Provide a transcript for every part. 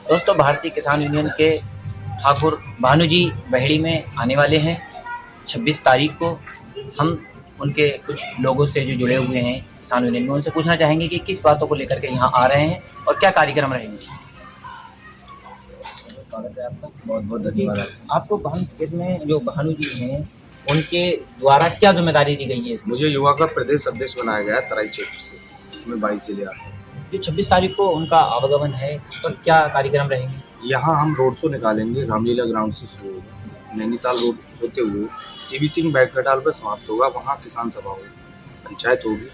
दोस्तों, भारतीय किसान यूनियन के ठाकुर भानु जी बहेड़ी में आने वाले हैं 26 तारीख को। हम उनके कुछ लोगों से जो जुड़े हुए हैं किसान यूनियन में, उनसे पूछना चाहेंगे कि किस बातों को लेकर के यहाँ आ रहे हैं और क्या कार्यक्रम रहेंगे। स्वागत है आपका। बहुत बहुत धन्यवाद। आपको भानु खेत में जो भानु जी हैं उनके द्वारा क्या जिम्मेदारी दी गई है? मुझे युवा का प्रदेश अध्यक्ष बनाया गया है तराई क्षेत्र से, इसमें 22 जिले आते हैं। जो 26 तारीख को उनका आवागमन है, उस पर क्या कार्यक्रम रहेंगे? यहाँ हम रोड शो निकालेंगे। रामलीला ग्राउंड से शुरू होगा, नैनीताल रोड होते हुए सीबी सिंह बैकटाल पर समाप्त होगा। वहाँ किसान सभा होगी, पंचायत होगी।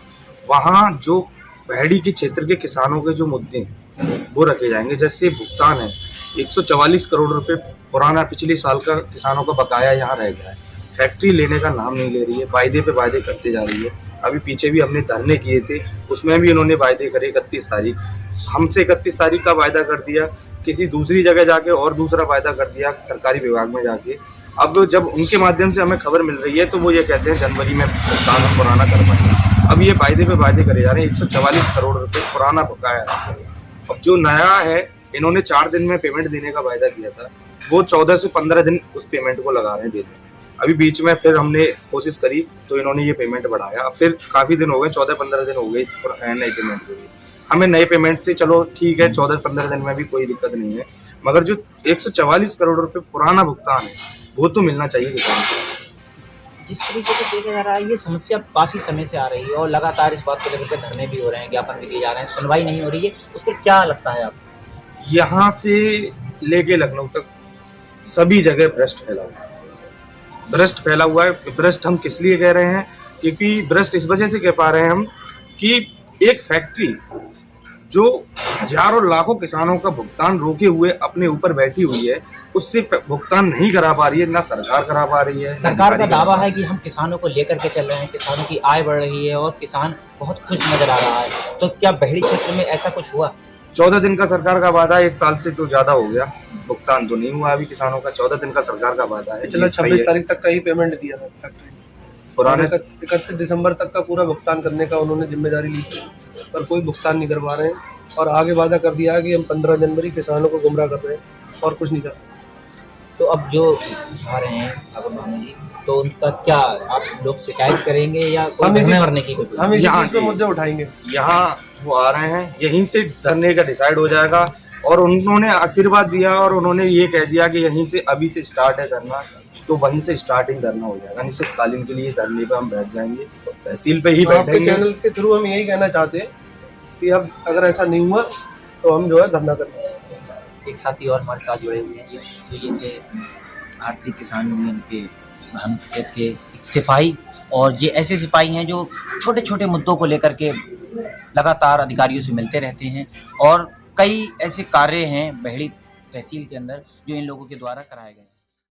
वहाँ जो बहेड़ी के क्षेत्र के किसानों के जो मुद्दे हैं वो रखे जाएंगे। जैसे भुगतान है 144 करोड़ रुपए पुराना पिछले साल का किसानों का बकाया यहाँ रह गया है। फैक्ट्री लेने का नाम नहीं ले रही है, वायदे पे वायदे करते जा रही है। अभी पीछे भी हमने धरने किए थे, उसमें भी इन्होंने वायदे करे। 31 तारीख हमसे 31 तारीख का वायदा कर दिया, किसी दूसरी जगह जाके और दूसरा वायदा कर दिया सरकारी विभाग में जाके। अब जब उनके माध्यम से हमें खबर मिल रही है तो वो ये कहते हैं जनवरी में भुगतान हम पुराना कर पाएंगे। अब ये वायदे पे वायदे करे जा रहे हैं। 144 करोड़ रुपए पुराना बकाया है। अब जो नया है, इन्होंने 4 दिन में पेमेंट देने का वायदा किया था, वो 14 से 15 दिन उस पेमेंट को लगा रहे हैं देने। अभी बीच में फिर हमने कोशिश करी तो इन्होंने ये पेमेंट बढ़ाया। फिर काफ़ी दिन हो गए, 14-15 दिन हो गए इस नई पेमेंट के लिए। हमें नए पेमेंट से चलो ठीक है, 14-15 दिन में भी कोई दिक्कत नहीं है, मगर जो 144 करोड़ रुपए पुराना भुगतान है वो तो मिलना चाहिए किसान को। जिस तरीके से देखा जा रहा है, ये समस्या काफ़ी समय से आ रही है और लगातार इस बात को लेकर के धरने भी हो रहे हैं, ज्ञापन भी दिए जा रहे हैं, सुनवाई नहीं हो रही है। उस पर क्या लगता है आपको? यहाँ से लेके लखनऊ तक सभी जगह भ्रष्ट फैला हुआ है। भ्रष्ट फैला हुआ है। भ्रष्ट हम किस लिए कह रहे हैं? क्योंकि भ्रष्ट इस वजह से कह पा रहे हैं हम कि एक फैक्ट्री जो हजारों लाखों किसानों का भुगतान रोके हुए अपने ऊपर बैठी हुई है, उससे भुगतान नहीं करा पा रही है, ना सरकार करा पा रही है। सरकार का दावा है कि हम किसानों को लेकर के चल रहे हैं, किसानों की आय बढ़ रही है और किसान बहुत खुश नजर आ रहा है। तो क्या बहेड़ी क्षेत्र में ऐसा कुछ हुआ? 14 दिन का सरकार का वादा, 1 साल से तो ज्यादा हो गया, भुगतान तो नहीं हुआ अभी किसानों का। 14 दिन का सरकार का वादा है। पिछला 26 तारीख तक का ही पेमेंट दिया था फैक्ट्री। पुराने 31 दिसंबर तक का पूरा भुगतान करने का उन्होंने जिम्मेदारी ली थी, पर कोई भुगतान नहीं करवा रहे हैं। और आगे वादा कर दिया है कि हम 15 जनवरी किसानों को गुमराह कर रहे हैं और कुछ नहीं कर रहे। तो अब जो आ रहे हैं ठाकुर भानु जी, तो उनका क्या आप लोग शिकायत करेंगे या धरने मरने की कोशिश? हम इसी मुद्दे उठाएंगे। यहाँ वो आ रहे हैं, यहीं से धरने का डिसाइड हो जाएगा। और उन्होंने आशीर्वाद दिया और उन्होंने ये कह दिया कि यहीं से अभी से स्टार्ट है धरना, तो वहीं से स्टार्टिंग धरना हो जाएगा। अनिश्चितकालीन के लिए धरने पे हम बैठ जाएंगे, तहसील पे ही बैठेंगे। चैनल के थ्रू हम यही कहना चाहते हैं कि अब अगर ऐसा नहीं हुआ तो हम जो है धरना करेंगे। एक साथी और हमारे साथ जुड़े हुए हैं, तो ये थे भारतीय किसान यूनियन के भानु खेत के सिपाही। और ये ऐसे सिपाही हैं जो छोटे छोटे मुद्दों को लेकर के लगातार अधिकारियों से मिलते रहते हैं और कई ऐसे कार्य हैं बहेड़ी तहसील के अंदर जो इन लोगों के द्वारा कराए गए हैं।